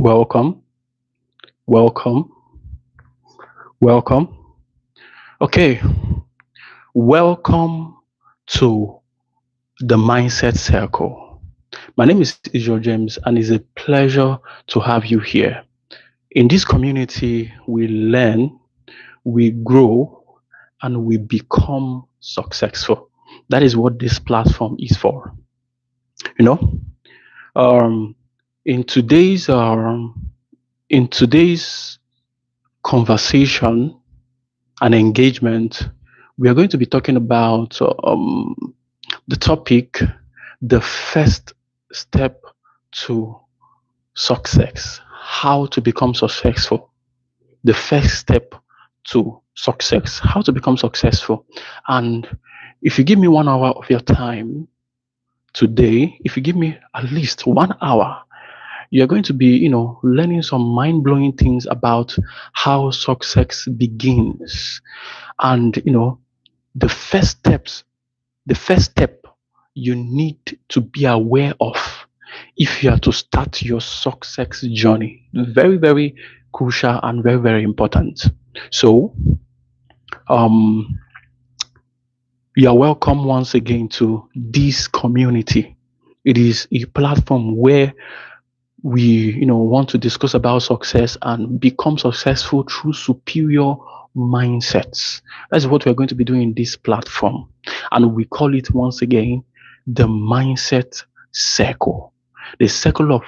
Welcome, welcome, welcome. Okay, welcome to the Mindset Circle. My name is Jamez, and it's a pleasure to have you here. In this community, we learn, we grow, and we become successful. That is what this platform is for. You know, um, in today's in today's conversation and engagement, we are going to be talking about the topic, the first step to success, how to become successful. The first step to success, how to become successful. And if you give me 1 hour of your time today, if you give me at least 1 hour, you're going to be, learning some mind blowing things about how success begins. And, the first steps the first step you need to be aware of if you are to start your success journey. Very, very crucial and very, very important. So, um, you are welcome once again to this community. It is a platform where we, want to discuss about success and become successful through superior mindsets. That's what we're going to be doing in this platform. And we call it once again the mindset circle. The circle of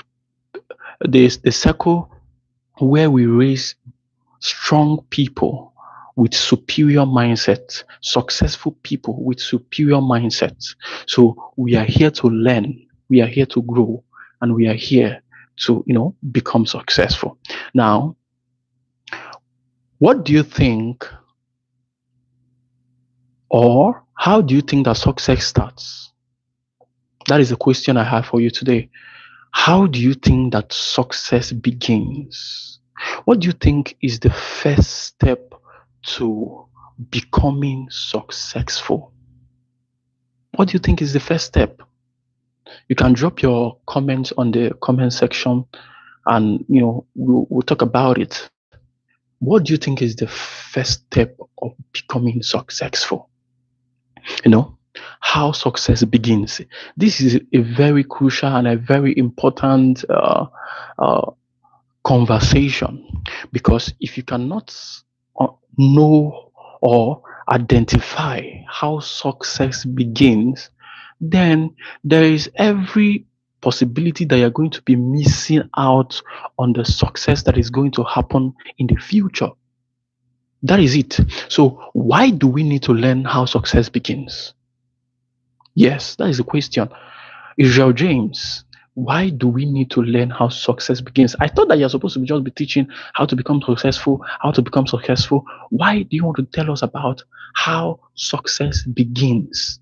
the circle where we raise strong people with superior mindsets, successful people with superior mindsets. So we are here to learn, we are here to grow, and we are here to, become successful. Now, what do you think, or how do you think that success starts? That is the question I have for you today. How do you think that success begins? What do you think is the first step to becoming successful? What do you think is the first step? You can drop your comments on the comment section, and we'll talk about it. What do you think is the first step of becoming successful? You know, how success begins. This is a very crucial and a very important uh, conversation, because if you cannot uh, know or identify how success begins, then there is every possibility that you're going to be missing out on the success that is going to happen in the future. That is it. So, why do we need to learn how success begins? Yes, that is the question. Israel James, why do we need to learn how success begins? I thought that you're supposed to just be teaching how to become successful, how to become successful. Why do you want to tell us about how success begins?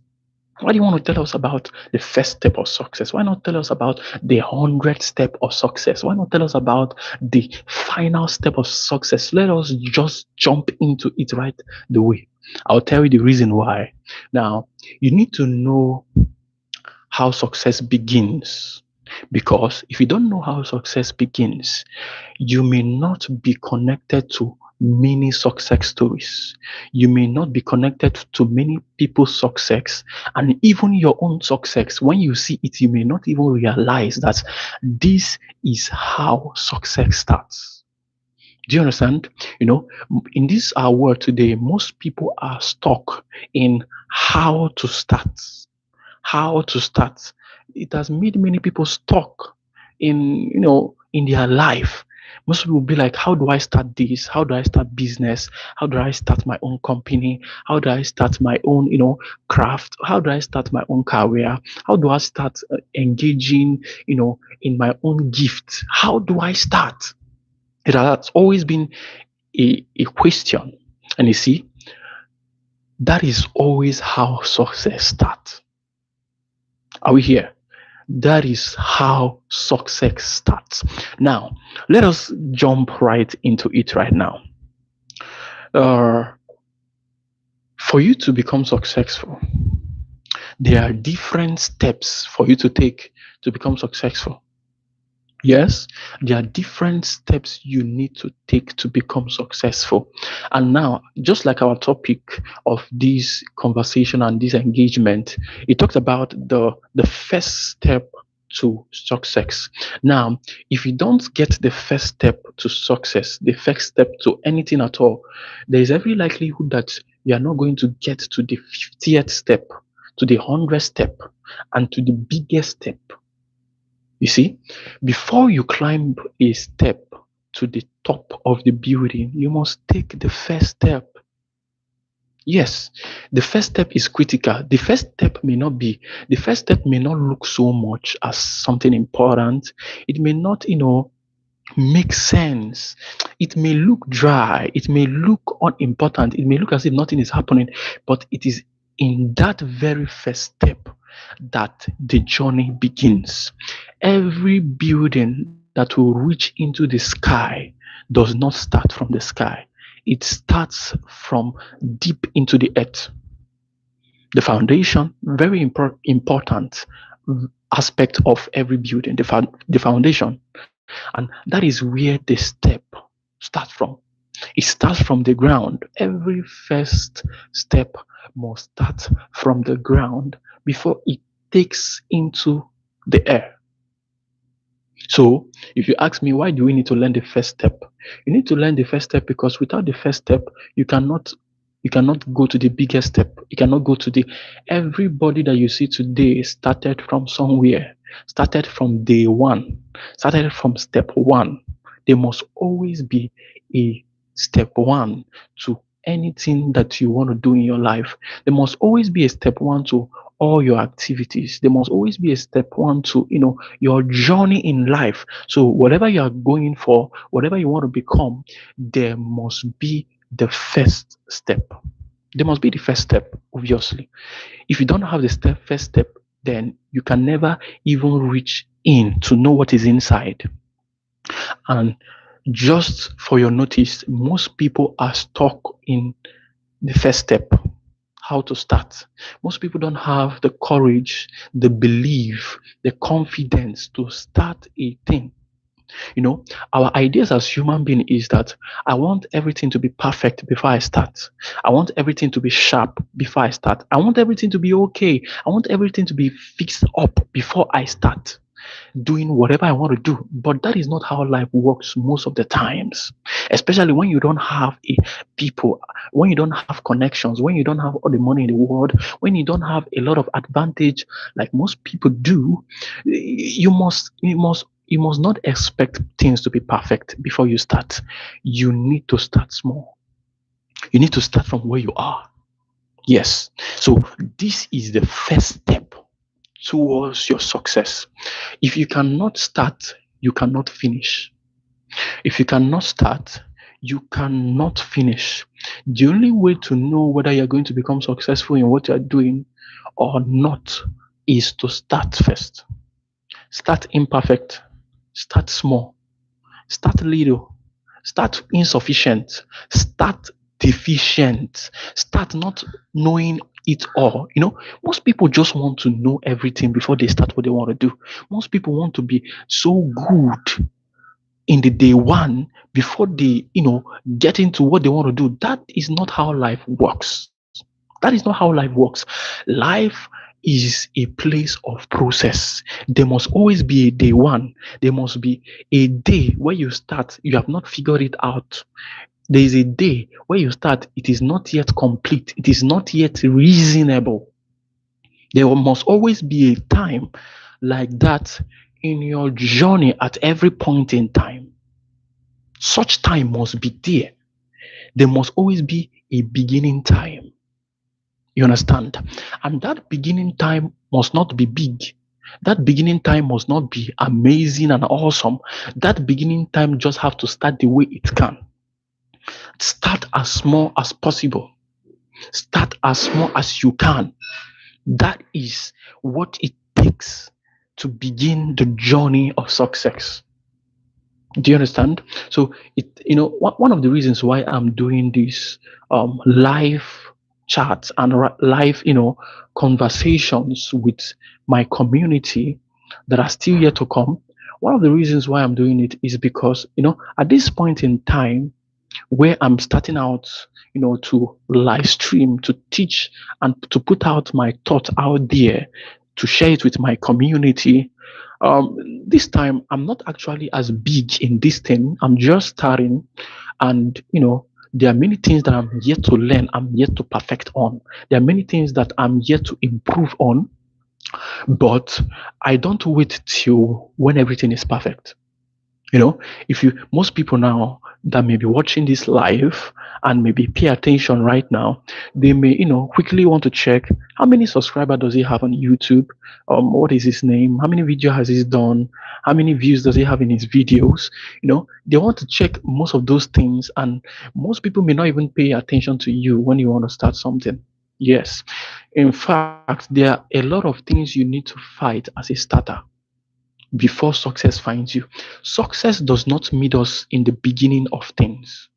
Why do you want to tell us about the first step of success? Why not tell us about the 100th step of success? Why not tell us about the final step of success? Let us just jump into it right the way. I'll tell you the reason why. Now, you need to know how success begins. Because if you don't know how success begins, you may not be connected to many success stories. You may not be connected to many people's success, and even your own success. When you see it, you may not even realize that this is how success starts. Do you understand? In this our world today, most people are stuck in how to start. How to start. It has made many people stuck in their life. Most people will be like, how do I start this? How do I start business? How do I start my own company? How do I start my own, craft? How do I start my own career? How do I start engaging, in my own gift? How do I start? It has always been a question. And you see, that is always how success starts. Are we here? That is how success starts. Now, let us jump right into it right now. Uh, for you to become successful, there are different steps for you to take to become successful. Yes, there are different steps you need to take to become successful. And now, just like our topic of this conversation and this engagement, it talks about the first step to success. Now, if you don't get the first step to success, the first step to anything at all, there is every likelihood that you are not going to get to the 50th step, to the 100th step, and to the biggest step. You see, before you climb a step to the top of the building, you must take the first step. Yes, the first step is critical. The first step may not look so much as something important. It may not, make sense. It may look dry. It may look unimportant. It may look as if nothing is happening, but it is in that very first step that the journey begins. Every building that will reach into the sky does not start from the sky, it starts from deep into the earth. The foundation, very important aspect of every building, the foundation. And that is where the step starts from. It starts from the ground. Every first step must start from the ground before it takes into the air. So, if you ask me, why do we need to learn the first step? You need to learn the first step because without the first step, you cannot you cannot go to the biggest step. You cannot go to the everybody that you see today started from somewhere, started from day one, started from step one. There must always be a step one to anything that you want to do in your life. There must always be a step one to all your activities. There must always be a step one to your journey in life. So whatever you are going for, whatever you want to become, there must be the first step. There must be the first step, obviously. If you don't have the first step, then you can never even reach in to know what is inside. And just for your notice, most people are stuck in the first step, how to start. Most people don't have the courage, the belief, the confidence to start a thing. You know, our ideas as human beings is that I want everything to be perfect before I start. I want everything to be sharp before I start. I want everything to be okay. I want everything to be fixed up before I start doing whatever I want to do. But that is not how life works most of the times, especially when you don't have people, when you don't have connections, when you don't have all the money in the world, when you don't have a lot of advantage like most people do. You must not expect things to be perfect before you start. You need to start small. You need to start from where you are. Yes. So this is the first step towards your success. If you cannot start, you cannot finish. If you cannot start, you cannot finish. The only way to know whether you're going to become successful in what you're doing or not is to start first. Start imperfect, start small, start little, start insufficient, start deficient, start not knowing it all. Most people just want to know everything before they start what they want to do. Most people want to be so good in the day one before they get into what they want to do. That is not how life works. That is not how life works. Life is a place of process. There must always be a day one. There must be a day where you start, you have not figured it out. There is a day where you start, it is not yet complete, it is not yet reasonable. There must always be a time like that in your journey at every point in time. Such time must be there. There must always be a beginning time. You understand? And that beginning time must not be big. That beginning time must not be amazing and awesome. That beginning time just have to start the way it can. Start as small as possible. Start as small as you can. That is what it takes to begin the journey of success. Do you understand? So one of the reasons why I'm doing this live chats and live conversations with my community that are still yet to come. One of the reasons why I'm doing it is because, at this point in time where I'm starting out, to live stream, to teach, and to put out my thoughts out there, to share it with my community. This time, I'm not actually as big in this thing. I'm just starting, and there are many things that I'm yet to learn. I'm yet to perfect on. There are many things that I'm yet to improve on. But I don't wait till when everything is perfect. You know, if you most people now that may be watching this live and maybe pay attention right now, they may, quickly want to check how many subscribers does he have on YouTube? What is his name? How many video has he done? How many views does he have in his videos? They want to check most of those things, and most people may not even pay attention to you when you want to start something. Yes. In fact, there are a lot of things you need to fight as a starter before success finds you. Success does not meet us in the beginning of things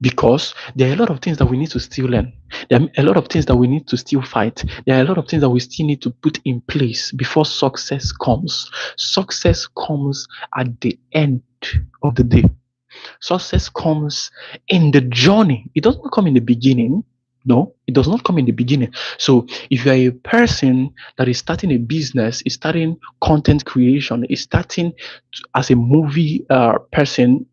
because there are a lot of things that we need to still learn. There are a lot of things that we need to still fight. There are a lot of things that we still need to put in place before success comes. Success comes at the end of the day. Success comes in the journey. It doesn't come in the beginning. No, it does not come in the beginning. So if you're a person that is starting a business, is starting content creation, is starting as a movie person,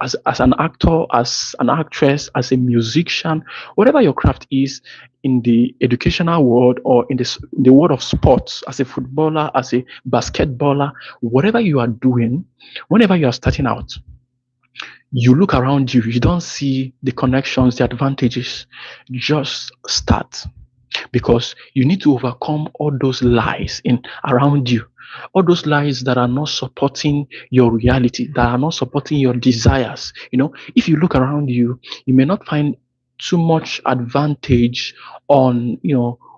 as an actor, as an actress, as a musician, whatever your craft is in the educational world or in the world of sports, as a footballer, as a basketballer, whatever you are doing, whenever you are starting out, you look around you, you don't see the connections, the advantages. Just start because you need to overcome all those lies in around you, all those lies that are not supporting your reality, that are not supporting your desires. If you look around you, you may not find too much advantage on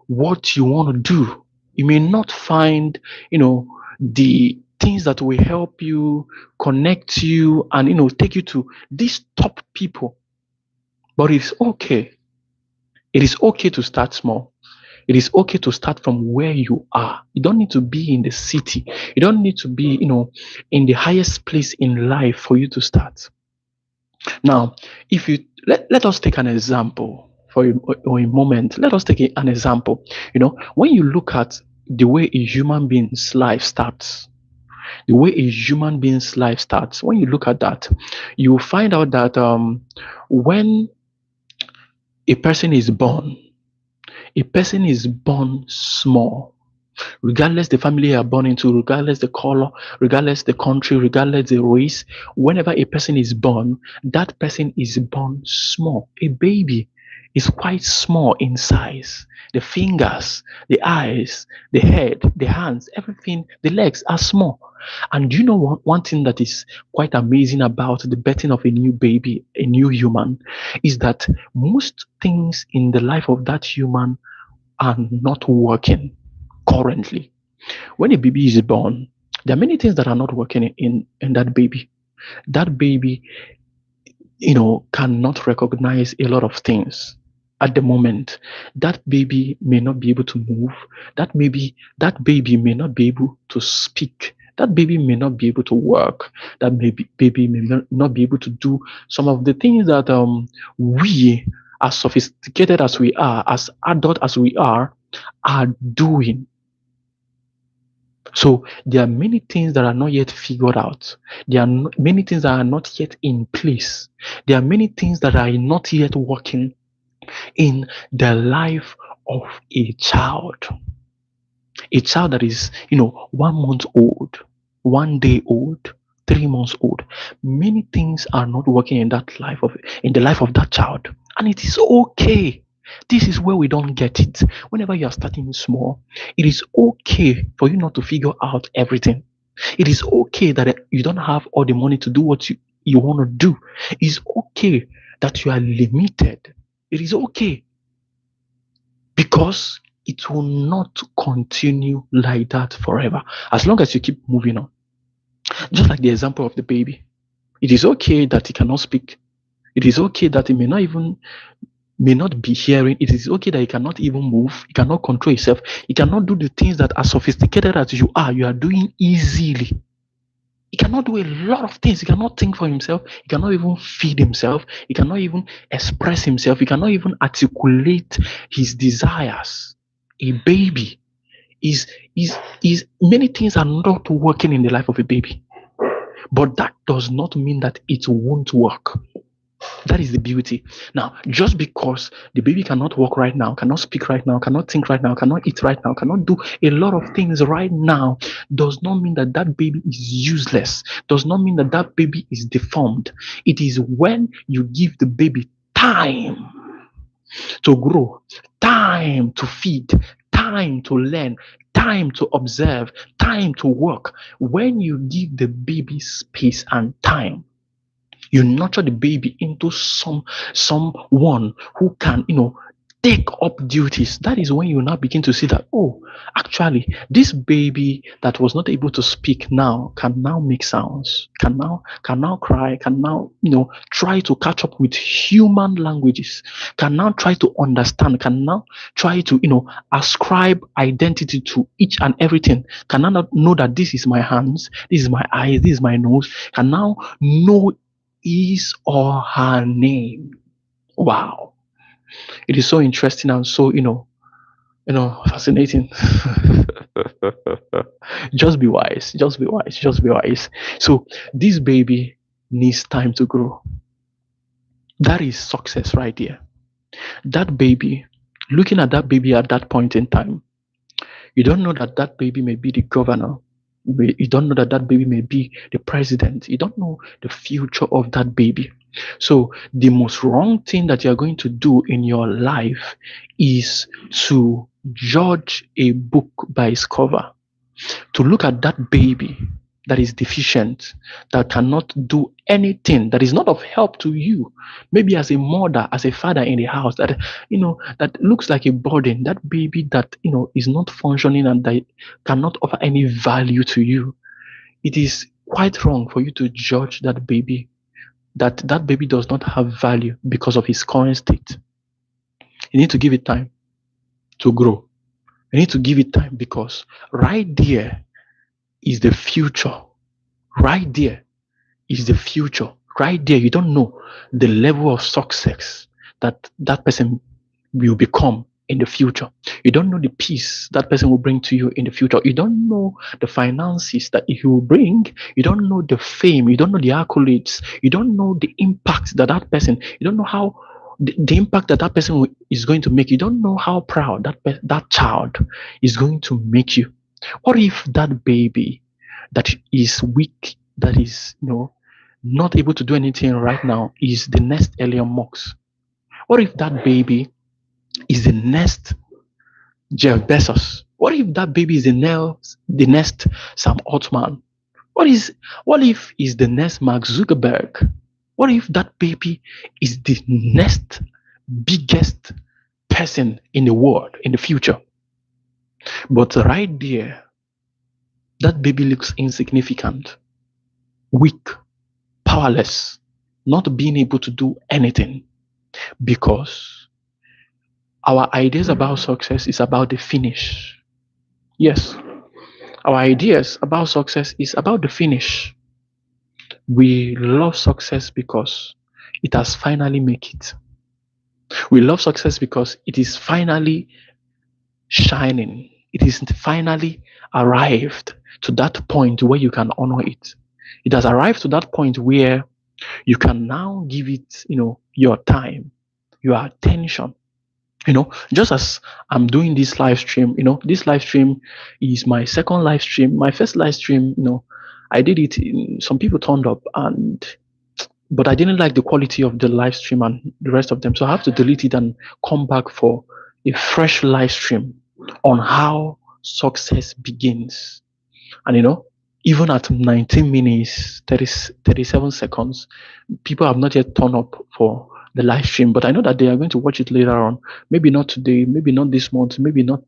what you want to do. You may not find the things that will help you, connect you, and take you to these top people. But it's okay. It is okay to start small. It is okay to start from where you are. You don't need to be in the city. You don't need to be, in the highest place in life for you to start. Now, if you let us take an example for a moment. Let us take an example. When you look at the way a human being's life starts, the way a human being's life starts, when you look at that, you will find out that when a person is born, a person is born small, regardless the family you are born into, regardless the color, regardless the country, regardless the race. Whenever a person is born, that person is born small. A baby is quite small in size. The fingers, the eyes, the head, the hands, everything, the legs are small. And you know one thing that is quite amazing about the birthing of a new baby, a new human, is that most things in the life of that human are not working currently. When a baby is born, there are many things that are not working in that baby. That baby, cannot recognize a lot of things at the moment. That baby may not be able to move. That baby may not be able to speak. That baby may not be able to work. That baby may not be able to do some of the things that we, as sophisticated as we are, as adult as we are doing. So there are many things that are not yet figured out. There are many things that are not yet in place. There are many things that are not yet working in the life of a child. A child that is, 1 month old, 1 day old, 3 months old. Many things are not working in the life of that child. And it is okay. This is where we don't get it. Whenever you are starting small, it is okay for you not to figure out everything. It is okay that you don't have all the money to do what you want to do. It is okay that you are limited. It is okay because it will not continue like that forever as long as you keep moving on. Just like the example of the baby. It is okay that he cannot speak. It is okay that he may not be hearing. It is okay that he cannot even move. He cannot control himself. He cannot do the things that, as sophisticated as you are doing easily. cannot do a lot of things. He cannot think for himself. He cannot even feed himself. He cannot even express himself. He cannot even articulate his desires. A baby is is many things are not working in the life of a baby. But that does not mean that it won't work. That is the beauty. Now, just because the baby cannot walk right now, cannot speak right now, cannot think right now, cannot eat right now, cannot do a lot of things right now, does not mean that that baby is useless, does not mean that that baby is deformed. It is when you give the baby time to grow, time to feed, time to learn, time to observe, time to work. When you give the baby space and time, you nurture the baby into someone who can, take up duties. That is when you now begin to see that, oh, actually, this baby that was not able to speak now can now make sounds, can now cry, can now, try to catch up with human languages, can now try to understand, can now try to, ascribe identity to each and everything, can now know that this is my hands, this is my eyes, this is my nose, can now know his or her name. Wow. It is so interesting and so, fascinating. Just be wise. Just be wise. Just be wise. So this baby needs time to grow. That is success right there. That baby, looking at that baby at that point in time, you don't know that that baby may be the governor. You don't know that that baby may be the president. You don't know the future of that baby. So, the most wrong thing that you're going to do in your life is to judge a book by its cover, to look at that baby that is deficient, that cannot do anything, that is not of help to you, maybe as a mother, as a father in the house, that looks like a burden, that baby that is not functioning and that cannot offer any value to you. It is quite wrong for you to judge that baby, that baby does not have value because of his current state. You need to give it time to grow. You need to give it time, because right there is the future. Right there is the future. Right there, you don't know the level of success that that person will become in the future. You don't know the peace that person will bring to you in the future. You don't know the finances that he will bring. You don't know the fame. You don't know the accolades. You don't know the impact that that person. You don't know how the impact that that person is going to make. You don't know how proud that child is going to make you. What if that baby that is weak, that is not able to do anything right now, is the next Elon Musk? What if that baby is the next Jeff Bezos? What if that baby is the next Sam Altman? What if is the next Mark Zuckerberg? What if that baby is the next biggest person in the world in the future? But right there, that baby looks insignificant, weak, powerless, not being able to do anything, because our ideas about success is about the finish. Yes, our ideas about success is about the finish. We love success because it has finally made it. We love success because it is finally shining. It is finally arrived to that point where you can honor it. It has arrived to that point where you can now give it, your time, your attention. Just as I'm doing this live stream, this live stream is my second live stream. My first live stream, I did it. Some people turned up, but I didn't like the quality of the live stream and the rest of them, so I have to delete it and come back for a fresh live stream on how success begins. And even at 19 minutes 37 seconds, people have not yet turned up for the live stream, but I know that they are going to watch it later on. Maybe not today, maybe not this month, maybe not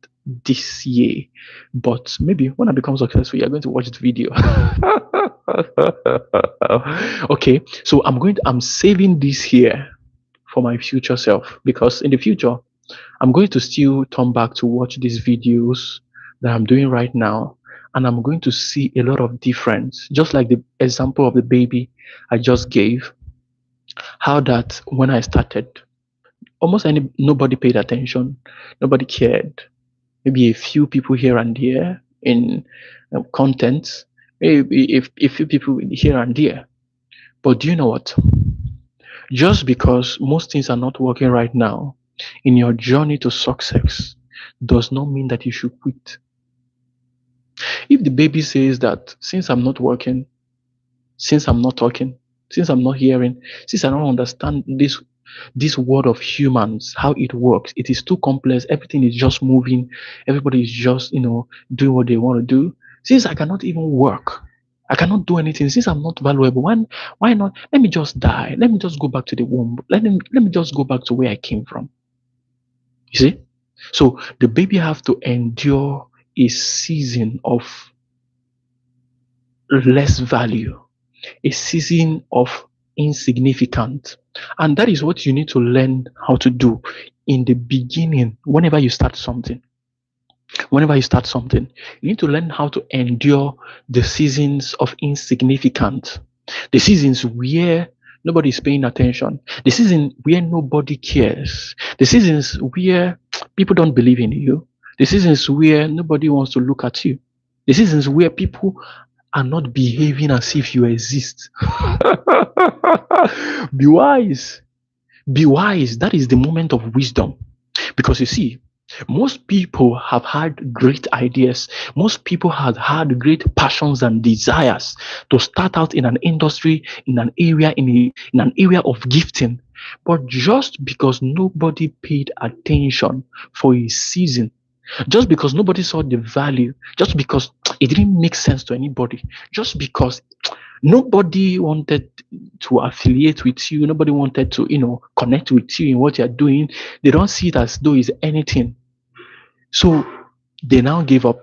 this year, but maybe when I become successful, you're going to watch the video. Okay, so I'm saving this here for my future self, because in the future I'm going to still turn back to watch these videos that I'm doing right now, and I'm going to see a lot of difference. Just like the example of the baby I just gave, how that when I started, almost nobody paid attention, nobody cared. Maybe a few people here and there in content, maybe if a few people here and there. But do you know what? Just because most things are not working right now in your journey to success does not mean that you should quit. If the baby says that since I'm not working, since I'm not talking, since I'm not hearing, since I don't understand this world of humans, how it works, it is too complex, everything is just moving, everybody is just, doing what they want to do. Since I cannot even work, I cannot do anything, since I'm not valuable, why not? Let me just die. Let me just go back to the womb. Let me just go back to where I came from. You see? So the baby have to endure a season of less value, a season of insignificant. And that is what you need to learn how to do in the beginning. Whenever you start something, you need to learn how to endure the seasons of insignificant, the seasons where nobody is paying attention, the season where nobody cares, the seasons where people don't believe in you, the seasons where nobody wants to look at you, the seasons where people are not behaving as if you exist. Be wise. Be wise. That is the moment of wisdom. Because you see, most people have had great ideas. Most people have had great passions and desires to start out in an industry, in an area, in an area of gifting. But just because nobody paid attention for a season, just because nobody saw the value, just because it didn't make sense to anybody, just because nobody wanted to affiliate with you, nobody wanted to, connect with you in what you're doing, they don't see it as though it's anything. So they now gave up.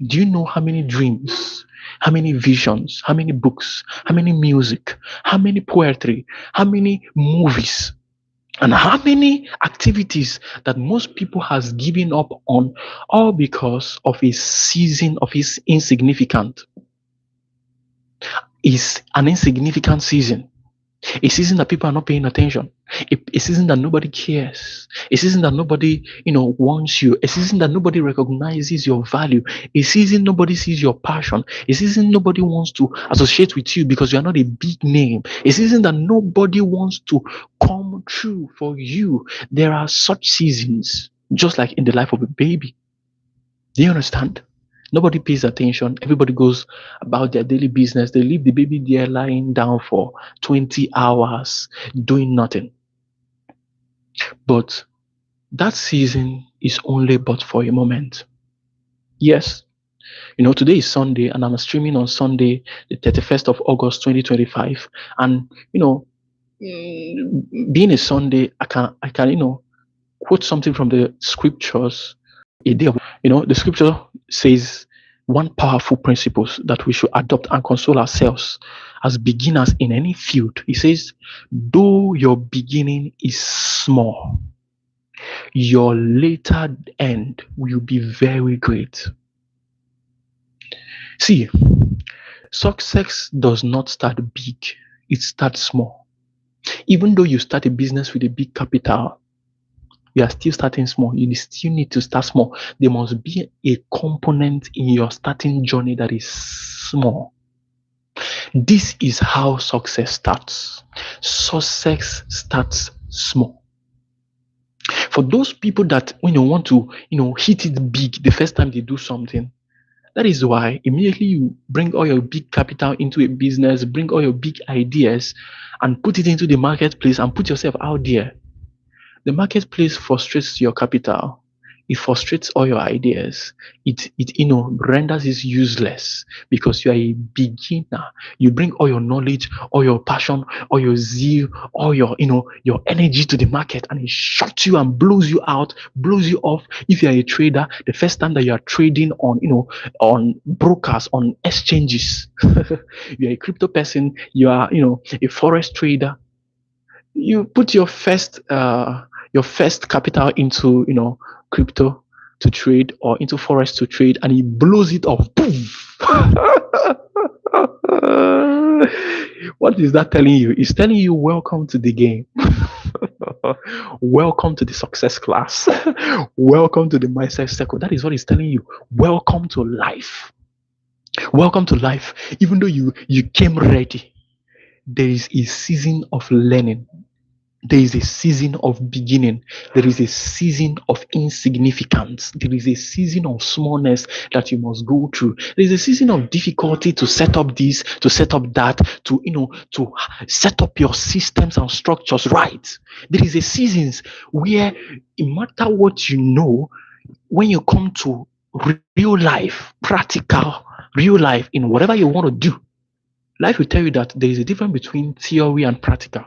Do you know how many dreams, how many visions, how many books, how many music, how many poetry, how many movies, and how many activities that most people has given up on, all because of a season of his insignificant, is an insignificant season, a season that people are not paying attention, a season that nobody cares, a season that nobody wants you, a season that nobody recognizes your value, a season nobody sees your passion, a season nobody wants to associate with you because you are not a big name, a season that nobody wants to come true for you. There are such seasons, just like in the life of a baby. Do you understand? Nobody pays attention. Everybody goes about their daily business. They leave the baby there lying down for 20 hours doing nothing. But that season is only but for a moment. Yes, today is Sunday and I'm streaming on Sunday, the 31st of August 2025. And, being a Sunday, I can, quote something from the scriptures a day of, the scripture says one powerful principles that we should adopt and console ourselves as beginners in any field. It says, though your beginning is small, your later end will be very great. See, success does not start big, it starts small. Even though you start a business with a big capital, you are still starting small. You still need to start small. There must be a component in your starting journey that is small. This is how success starts. Success starts small. For those people that want to hit it big the first time they do something, that is why immediately you bring all your big capital into a business, bring all your big ideas and put it into the marketplace and put yourself out there. The marketplace frustrates your capital. It frustrates all your ideas. It renders it useless because you are a beginner. You bring all your knowledge, all your passion, all your zeal, all your energy to the market, and it shocks you and blows you out, blows you off. If you are a trader, the first time that you are trading on brokers, on exchanges, you are a crypto person, you are a forex trader, you put your first capital into crypto. to trade or into forest to trade, and he blows it off. Poof! What is that telling you? It's telling you, welcome to the game. Welcome to the success class. Welcome to the mindset circle. That is what it's telling you. Welcome to life. Welcome to life. Even though you came ready, there is a season of learning. There is a season of beginning. There is a season of insignificance. There is a season of smallness that you must go through. There is a season of difficulty to set up this, to set up that, to set up your systems and structures right. There is a seasons where, no matter what you know, when you come to real life, practical, real life in whatever you want to do, life will tell you that there is a difference between theory and practical.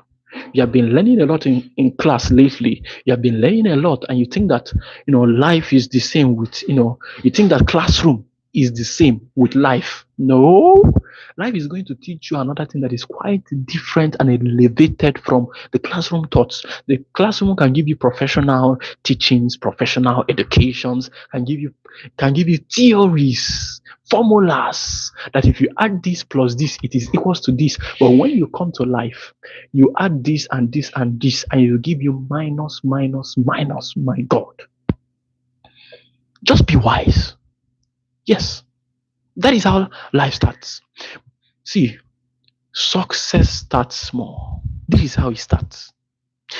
You have been learning a lot in class lately. You have been learning a lot, and you think that life is the same with you think that classroom is the same with life. No, life is going to teach you another thing that is quite different and elevated from the classroom thoughts. The classroom can give you professional teachings, professional educations, can give you theories, formulas that if you add this plus this, it is equals to this. But when you come to life, you add this and this and this, and it will give you minus, minus, minus. My God. Just be wise. Yes, that is how life starts. See, success starts small. This is how it starts.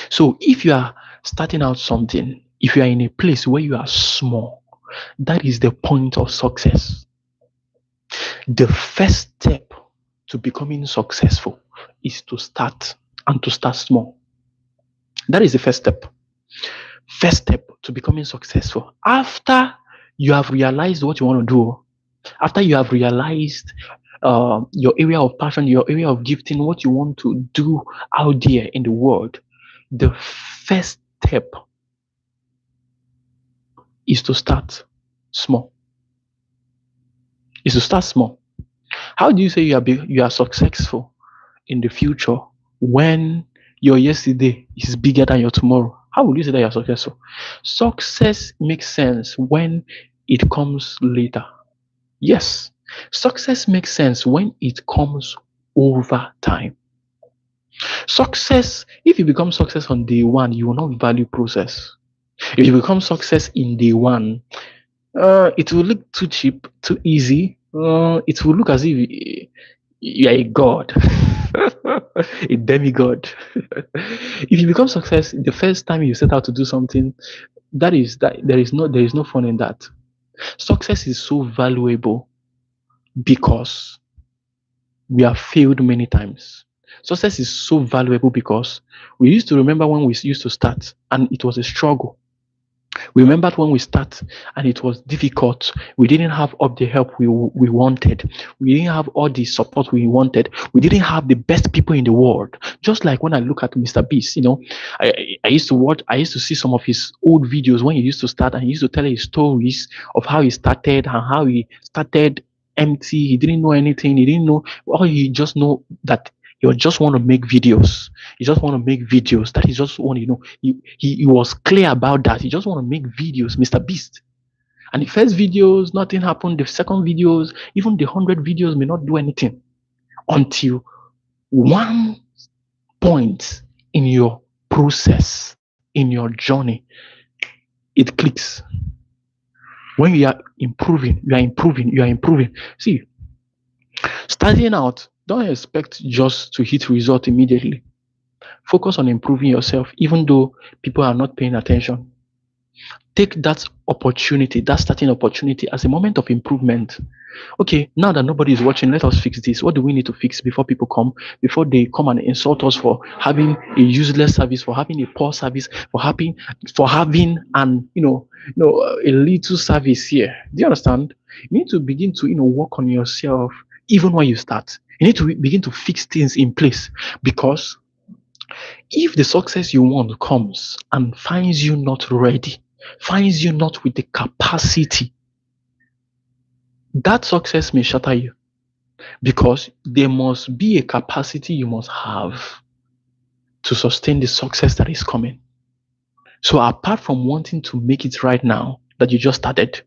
So if you are starting out something, if you are in a place where you are small, that is the point of success. The first step to becoming successful is to start, and to start small. That is the first step. First step to becoming successful. After you have realized what you want to do, after you have realized your area of passion, your area of gifting, what you want to do out there in the world, the first step is to start small. Is to start small. How do you say you are successful in the future when your yesterday is bigger than your tomorrow? How would you say that you're successful? Success makes sense when it comes later. Yes, success makes sense when it comes over time. Success, if you become success on day one, you will not value process. If you become success in day one, it will look too cheap, too easy. It will look as if you are a god, a demigod. If you become success the first time you set out to do something, that there is no fun in that. Success is so valuable because we have failed many times. Success is so valuable because we used to remember when we used to start and it was a struggle. We remembered when we start and it was difficult. We didn't have all the help we wanted. We didn't have all the support we wanted. We didn't have the best people in the world. Just like when I look at Mr. Beast, I used to watch, I used to see some of his old videos when he used to start, and he used to tell his stories of how he started and how he started empty. He didn't know anything. He didn't know, all he just know that he would just want to make videos. He just want to make videos. That he just want, he was clear about that. He just want to make videos, Mr. Beast. And the first videos, nothing happened. The second videos, even the 100 videos may not do anything until one point in your process, in your journey, it clicks. When you are improving, you are improving, you are improving. See, starting out, don't expect just to hit result immediately. Focus on improving yourself, even though people are not paying attention. Take that opportunity, that starting opportunity, as a moment of improvement. Okay, now that nobody is watching, let us fix this. What do we need to fix before people come? Before they come and insult us for having a useless service, for having a poor service, for having an a little service here. Do you understand? You need to begin to work on yourself even when you start. You need to begin to fix things in place, because if the success you want comes and finds you not ready, finds you not with the capacity, that success may shatter you, because there must be a capacity you must have to sustain the success that is coming. So apart from wanting to make it right now, that you just started,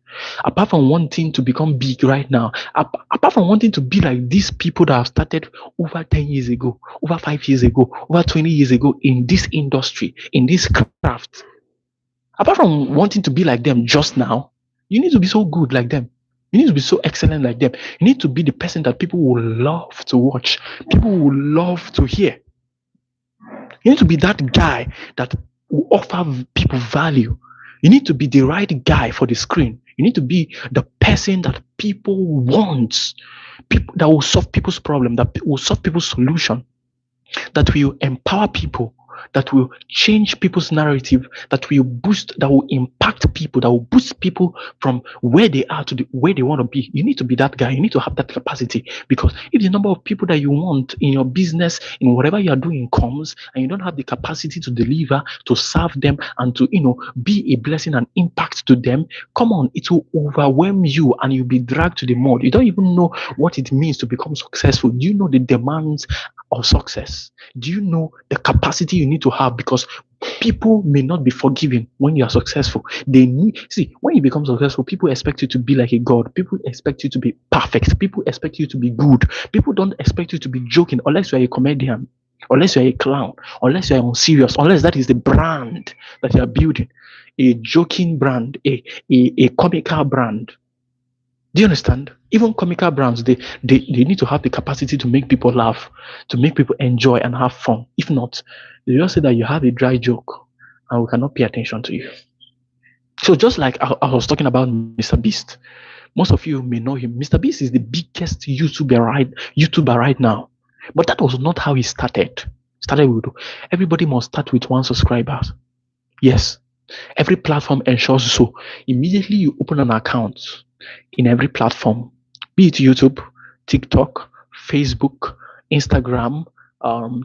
apart from wanting to become big right now, apart from wanting to be like these people that have started over 10 years ago, over 5 years ago, over 20 years ago in this industry, in this craft, apart from wanting to be like them just now, you need to be so good like them. You need to be so excellent like them. You need to be the person that people will love to watch, people will love to hear. You need to be that guy that will offer people value. You need to be the right guy for the screen. You need to be the person that people want, people that will solve people's problem, that will solve people's solution, that will empower people, that will change people's narrative, that will boost, that will impact people, that will boost people from where they are to where they want to be. You need to be that guy. You need to have that capacity, because if the number of people that you want in your business, in whatever you are doing, comes and you don't have the capacity to deliver, to serve them, and to be a blessing and impact to them, come on, it will overwhelm you and you'll be dragged to the mud. You don't even know what it means to become successful. Do you know the demands of success? Do you know the capacity you need to have? Because people may not be forgiving when you are successful. They need, see, when you become successful, people expect you to be like a god. People expect you to be perfect. People expect you to be good. People don't expect you to be joking unless you are a comedian, unless you are a clown, unless you are unserious, unless that is the brand that you are building, a joking brand, a comical brand. Do you understand? Even comical brands, they need to have the capacity to make people laugh, to make people enjoy and have fun. If not, they just say that you have a dry joke and we cannot pay attention to you. So just like I was talking about Mr. Beast, most of you may know him. Mr. Beast is the biggest YouTuber right now. But that was not how he started. Started with everybody must start with 1 subscriber. Yes, every platform ensures so. Immediately you open an account in every platform, be it YouTube, TikTok, Facebook, Instagram,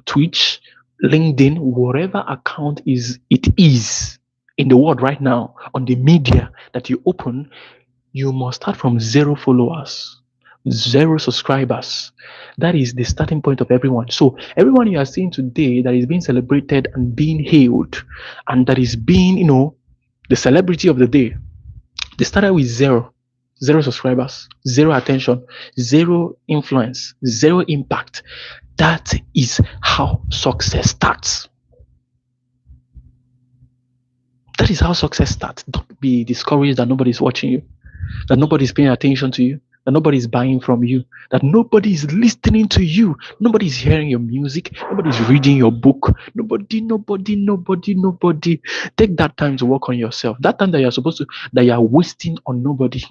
Twitch, LinkedIn, whatever account it is in the world right now on the media that you open, you must start from 0 followers, 0 subscribers. That is the starting point of everyone. So everyone you are seeing today that is being celebrated and being hailed, and that is being, the celebrity of the day, they started with 0 subscribers, 0 attention, 0 influence, 0 impact. That is how success starts. That is how success starts. Don't be discouraged that nobody's watching you, that nobody's paying attention to you, that nobody's buying from you, that nobody is listening to you, nobody's hearing your music, nobody's reading your book, nobody. Take that time to work on yourself. That time that you're wasting on nobody.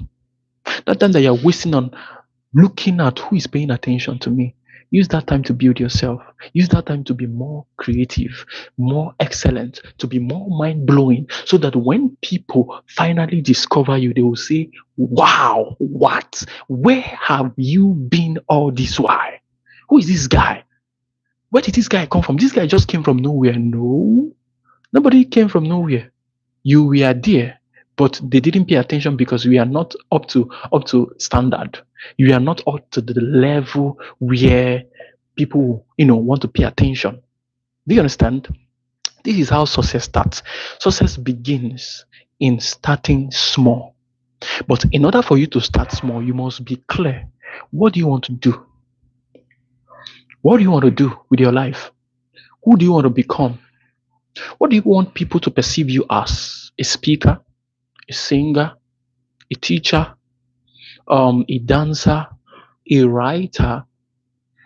That time that you're wasting on looking at who is paying attention to me. Use that time to build yourself. Use that time to be more creative, more excellent, to be more mind blowing, so that when people finally discover you, they will say, wow, what? Where have you been all this while? Who is this guy? Where did this guy come from? This guy just came from nowhere. No, nobody came from nowhere. You were there, but they didn't pay attention because we are not up to standard. You are not up to the level where people want to pay attention. Do you understand? This is how success starts. Success begins in starting small. But in order for you to start small, you must be clear. What do you want to do? What do you want to do with your life? Who do you want to become? What do you want people to perceive you as? A speaker, a singer, a teacher, a dancer, a writer,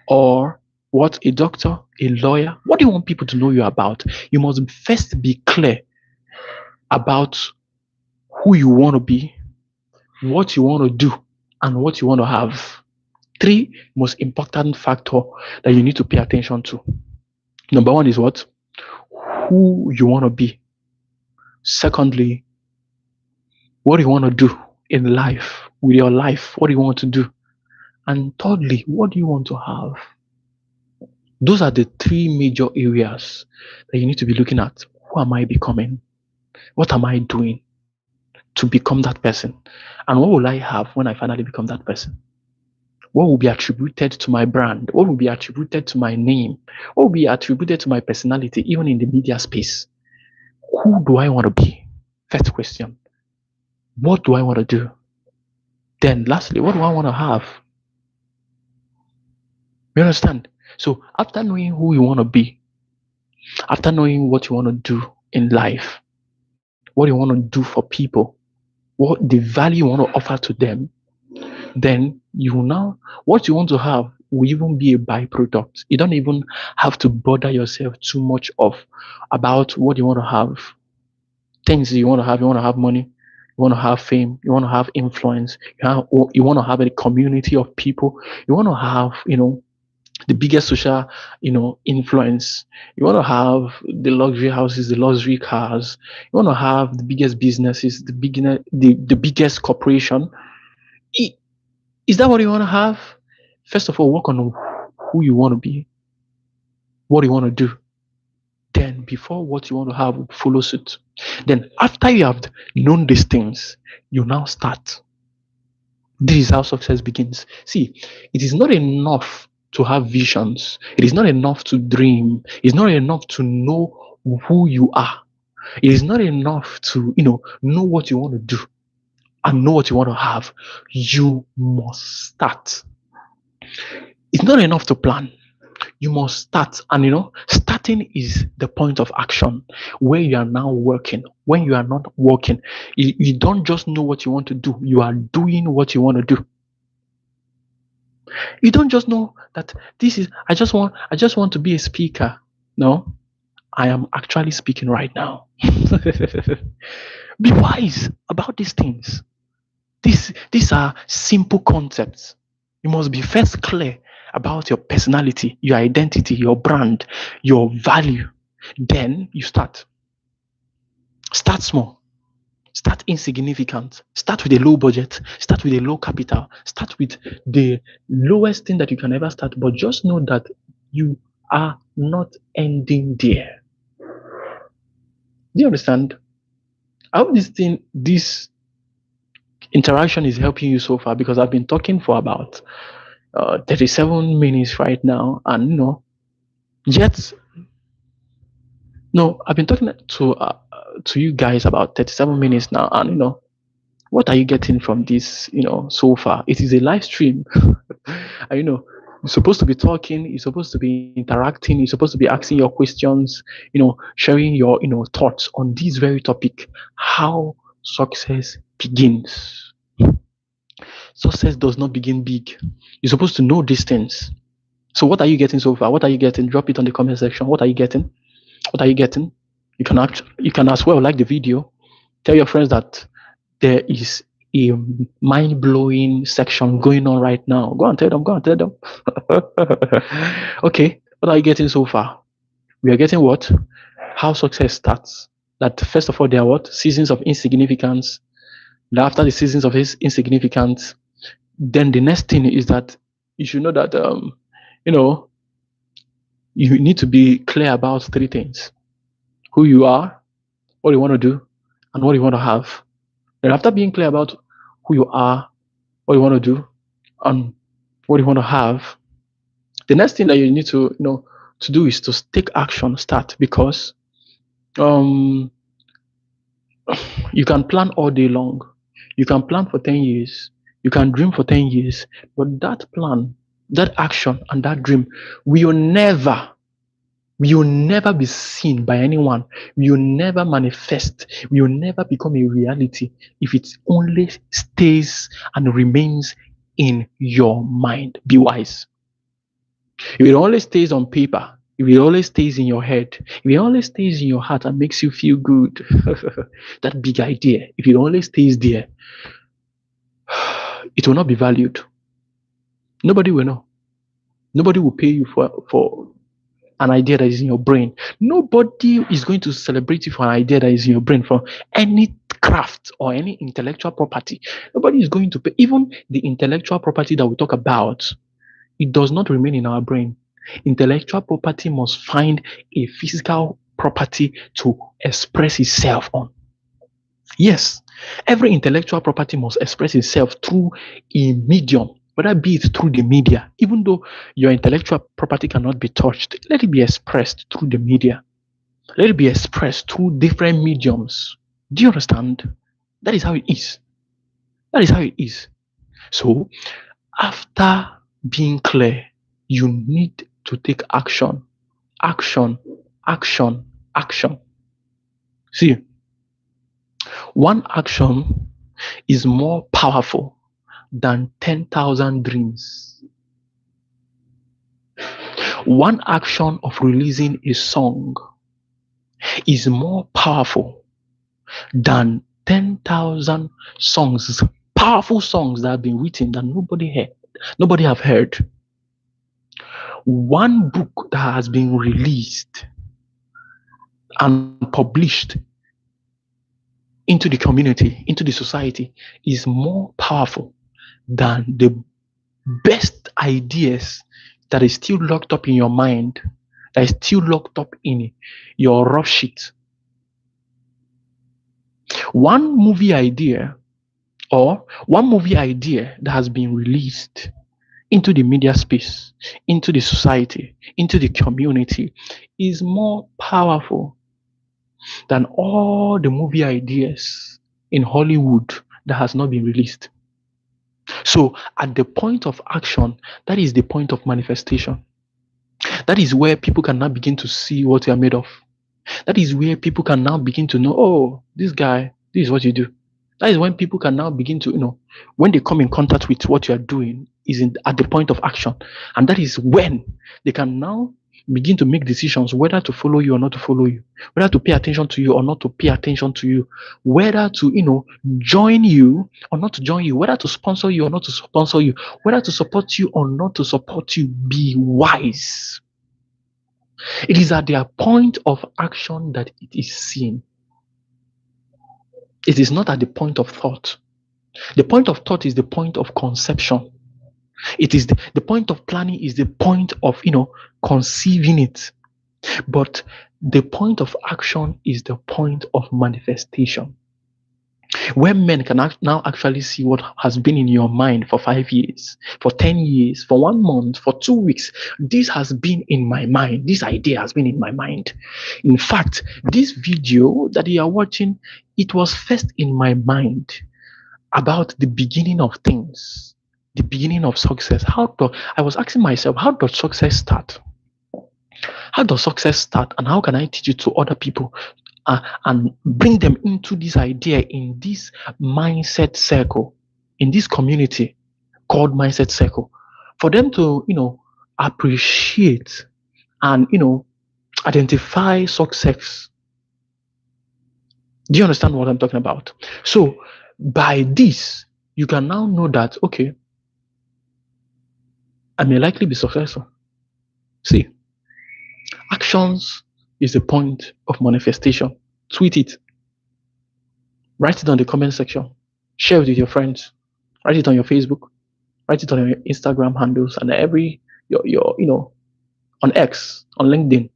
or what? A doctor, a lawyer? What do you want people to know you about? You must first be clear about who you want to be, what you want to do, and what you want to have. 3 most important factor that you need to pay attention to. Number 1 is what? Who you want to be. Secondly, what do you want to do in life, with your life? What do you want to do? And thirdly, what do you want to have? Those are the 3 major areas that you need to be looking at. Who am I becoming? What am I doing to become that person? And what will I have when I finally become that person? What will be attributed to my brand? What will be attributed to my name? What will be attributed to my personality, even in the media space? Who do I want to be? First question. What do I want to do? Then, lastly, what do I want to have? You understand? So, after knowing who you want to be, after knowing what you want to do in life, what you want to do for people, what the value you want to offer to them, then you now, what you want to have will even be a byproduct. You don't even have to bother yourself too much of about what you want to have. Things you want to have. You want to have money. You want to have fame. You want to have influence. You want to have a community of people. You want to have, the biggest social, influence. You want to have the luxury houses, the luxury cars. You want to have the biggest businesses, the biggest corporation. I- Is that what you want to have? First of all, work on who you want to be, what you want to do. Then, before what you want to have follow suit. Then, after you have known these things, you now start. This is how success begins. See, it is not enough to have visions. It is not enough to dream. It's not enough to know who you are. It is not enough to, know what you want to do and know what you want to have. You must start. It's not enough to plan. You must start. And starting is the point of action where you are now working. When you are not working, you don't just know what you want to do, you are doing what you want to do. You don't just know that this is I just want to be a speaker. No, I am actually speaking right now. Be wise about these things. These are simple concepts. You must be first clear about your personality, your identity, your brand, your value. Then you start. Start small. Start insignificant. Start with a low budget. Start with a low capital. Start with the lowest thing that you can ever start. But just know that you are not ending there. Do you understand? I hope this interaction is helping you so far because I've been talking for about 37 minutes right now, and yet no, I've been talking to you guys about 37 minutes now, and what are you getting from this, so far? It is a live stream. And, you're supposed to be talking, you're supposed to be interacting, you're supposed to be asking your questions, sharing your, thoughts on this very topic, how success begins. Success does not begin big. You're supposed to know these things. So what are you getting so far? What are you getting? Drop it on the comment section. What are you getting? What are you getting? You can as well like the video. Tell your friends that there is a mind blowing section going on right now. Go and tell them. Go and tell them. Okay, what are you getting so far? We are getting what? How success starts. That first of all, there are what? Seasons of insignificance. Then after the seasons of insignificance, then the next thing is that you should know that you know you need to be clear about three things: who you are, what you want to do, and what you want to have. And after being clear about who you are, what you want to do, and what you want to have, the next thing that you need to to do is to take action, start, because um you can plan all day long, you can plan for 10 years, you can dream for 10 years, but that plan, that action, and that dream will never will never be seen by anyone, will never manifest, will never become a reality if it only stays and remains in your mind. Be wise. If it only stays on paper, if it always stays in your head, if it always stays in your heart and makes you feel good, that big idea, if it only stays there, it will not be valued. Nobody will know. Nobody will pay you for an idea that is in your brain. Nobody is going to celebrate you for an idea that is in your brain from any craft or any intellectual property. Nobody is going to pay. Even the intellectual property that we talk about, it does not remain in our brain. Intellectual property must find a physical property to express itself on. Yes, every intellectual property must express itself through a medium, whether be it through the media. Even though your intellectual property cannot be touched, let it be expressed through the media. Let it be expressed through different mediums. Do you understand? That is how it is. That is how it is. So after being clear, you need to take action. Action, action, action. See, one action is more powerful than 10,000 dreams. One action of releasing a song is more powerful than 10,000 songs, powerful songs that have been written that nobody have heard. One book that has been released and published into the community, into the society, is more powerful than the best ideas that is still locked up in your mind, that is still locked up in your rough sheet. One movie idea that has been released into the media space, into the society, into the community is more powerful than all the movie ideas in Hollywood that has not been released. So at the point of action, that is the point of manifestation. That is where people can now begin to see what you are made of. That is where people can now begin to know, oh, this guy, this is what you do. That is when people can now begin to, when they come in contact with what you are doing, at the point of action. And that is when they can now begin to make decisions whether to follow you or not to follow you, whether to pay attention to you or not to pay attention to you, whether to, join you or not to join you, whether to sponsor you or not to sponsor you, whether to support you or not to support you. Be wise. It is at their point of action that it is seen. It is not at the point of thought. The point of thought is the point of conception. It is the point of planning is the point of, conceiving it. But the point of action is the point of manifestation. Where men can now actually see what has been in your mind for 5 years, for 10 years, for 1 month, for 2 weeks. This has been in my mind. This idea has been in my mind. In fact, this video that you are watching, it was first in my mind about the beginning of things, the beginning of success. I was asking myself, how does success start? How does success start, and how can I teach it to other people and bring them into this idea in this mindset circle, in this community called mindset circle, for them to, appreciate and, identify success. Do you understand what I'm talking about? So by this, you can now know that, okay, I may likely be successful. See, actions is the point of manifestation. Tweet it. Write it on the comment section. Share it with your friends. Write it on your Facebook. Write it on your Instagram handles and your on X, on LinkedIn.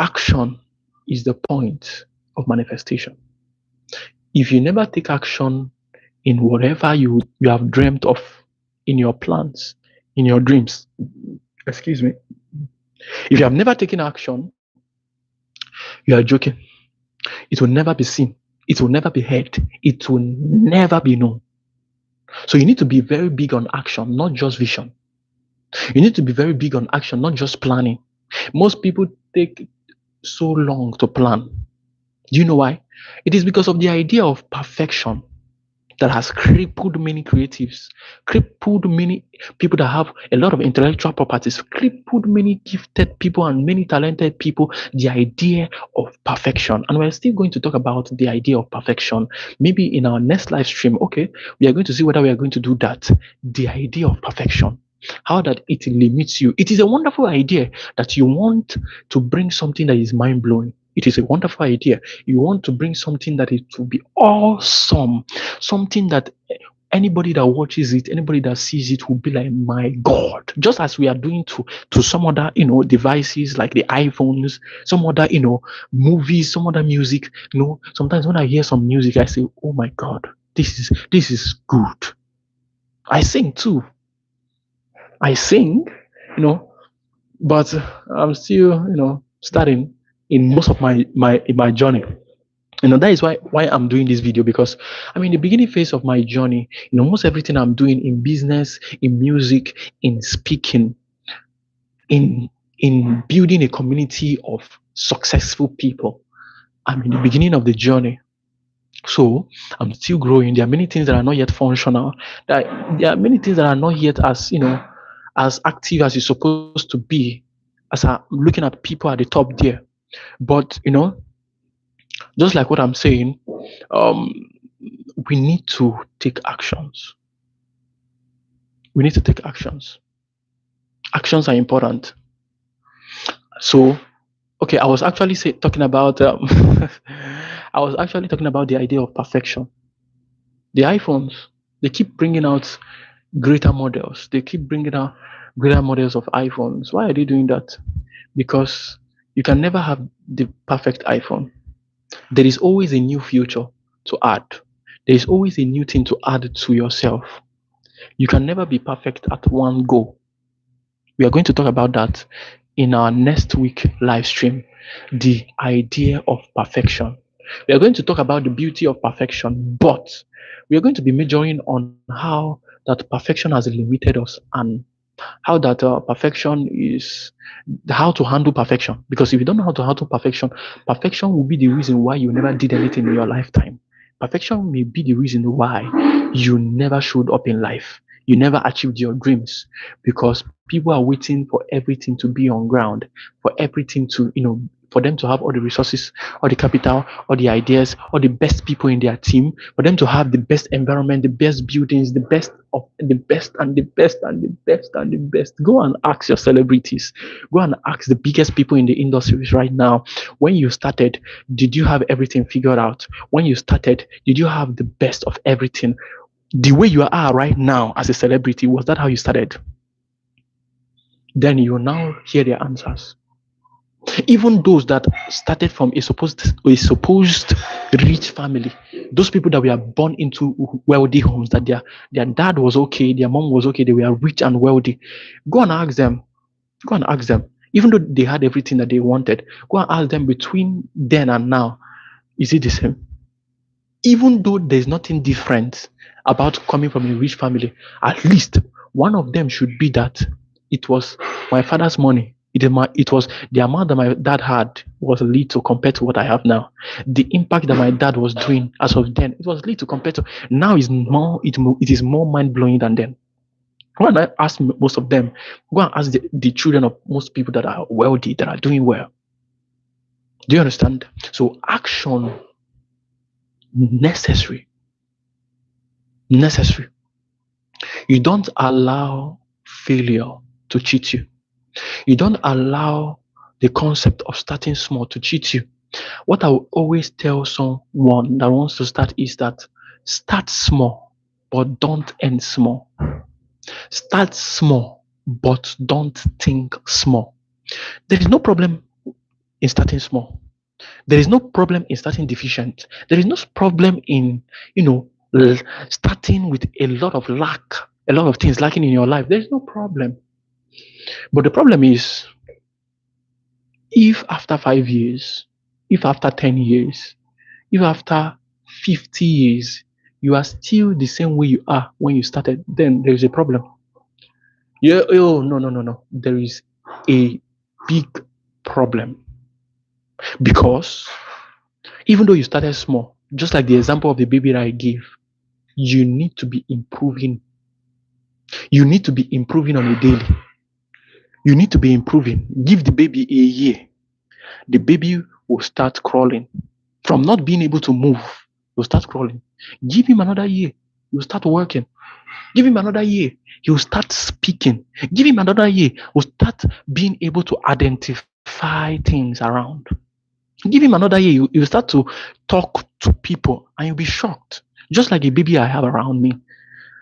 Action is the point of manifestation. If you never take action in whatever you have dreamt of, in your plans, in your dreams, excuse me, if you have never taken action, you are joking. It will never be seen. It will never be heard. It will never be known. So you need to be very big on action, not just vision. You need to be very big on action, not just planning. Most people take so long to plan. Do you know why? It is because of the idea of perfection that has crippled many creatives, crippled many people that have a lot of intellectual properties, crippled many gifted people and many talented people, the idea of perfection. And we're still going to talk about the idea of perfection. Maybe in our next live stream, okay, we are going to see whether we are going to do that. The idea of perfection, how that it limits you. It is a wonderful idea that you want to bring something that is mind-blowing. It is a wonderful idea. You want to bring something that it will be awesome, something that anybody that watches it, anybody that sees it will be like, my God. Just as we are doing to some other, devices like the iPhones, some other, movies, some other music. Sometimes when I hear some music, I say, oh my God, this is good. I sing too. I sing, but I'm still, starting in most of my journey. That is why I'm doing this video, because I'm in the beginning phase of my journey. Most everything I'm doing in business, in music, in speaking, in building a community of successful people. I'm in the beginning of the journey. So I'm still growing. There are many things that are not yet functional. There are many things that are not yet as as active as it's supposed to be. As I'm looking at people at the top there, but just like what I'm saying, um, we need to take actions. We need to take actions. Actions are important. So, okay, I was actually talking about I was actually talking about the idea of perfection. The iPhones, they keep bringing out greater models. They keep bringing out greater models of iPhones. Why are they doing that? Because you can never have the perfect iPhone. There is always a new feature to add. There is always a new thing to add to yourself. You can never be perfect at one go. We are going to talk about that in our next week live stream. The idea of perfection. We are going to talk about the beauty of perfection, but we are going to be majoring on how that perfection has limited us, and how that perfection is, how to handle perfection. Because if you don't know how to handle perfection, perfection will be the reason why you never did anything in your lifetime. Perfection may be the reason why you never showed up in life. You never achieved your dreams, because people are waiting for everything to be on ground, for everything to, for them to have all the resources, all the capital, all the ideas, all the best people in their team, for them to have the best environment, the best buildings, the best of the best and the best and the best and the best. Go and ask your celebrities. Go and ask the biggest people in the industries right now. When you started, did you have everything figured out? When you started, did you have the best of everything? The way you are right now as a celebrity, was that how you started? Then you will now hear their answers. Even those that started from a supposed rich family, those people that were born into wealthy homes, that their dad was okay, their mom was okay, they were rich and wealthy. Go and ask them. Go and ask them. Even though they had everything that they wanted, go and ask them, between then and now, is it the same? Even though there's nothing different about coming from a rich family, at least one of them should be that it was my father's money. It was the amount that my dad had was little compared to what I have now. The impact that my dad was doing as of then, it was little compared to now. Is more it is more mind blowing than then. Go and ask most of them. Go and ask the children of most people that are wealthy, that are doing well. Do you understand? So action necessary. Necessary. You don't allow failure to cheat you. You don't allow the concept of starting small to cheat you. What I will always tell someone that wants to start is that start small, but don't end small. Start small, but don't think small. There is no problem in starting small. There is no problem in starting deficient. There is no problem in, you know, starting with a lot of lack, a lot of things lacking in your life. There is no problem. But the problem is, if after 5 years, if after 10 years, if after 50 years, you are still the same way you are when you started, then there is a problem. Yeah, oh, no, no, no, no. There is a big problem. Because even though you started small, just like the example of the baby that I gave, you need to be improving. You need to be improving on a daily. You need to be improving. Give the baby a year. The baby will start crawling. From not being able to move, he'll start crawling. Give him another year, he'll start working. Give him another year, he'll start speaking. Give him another year, he'll start being able to identify things around. Give him another year, you'll start to talk to people and you'll be shocked. Just like a baby I have around me.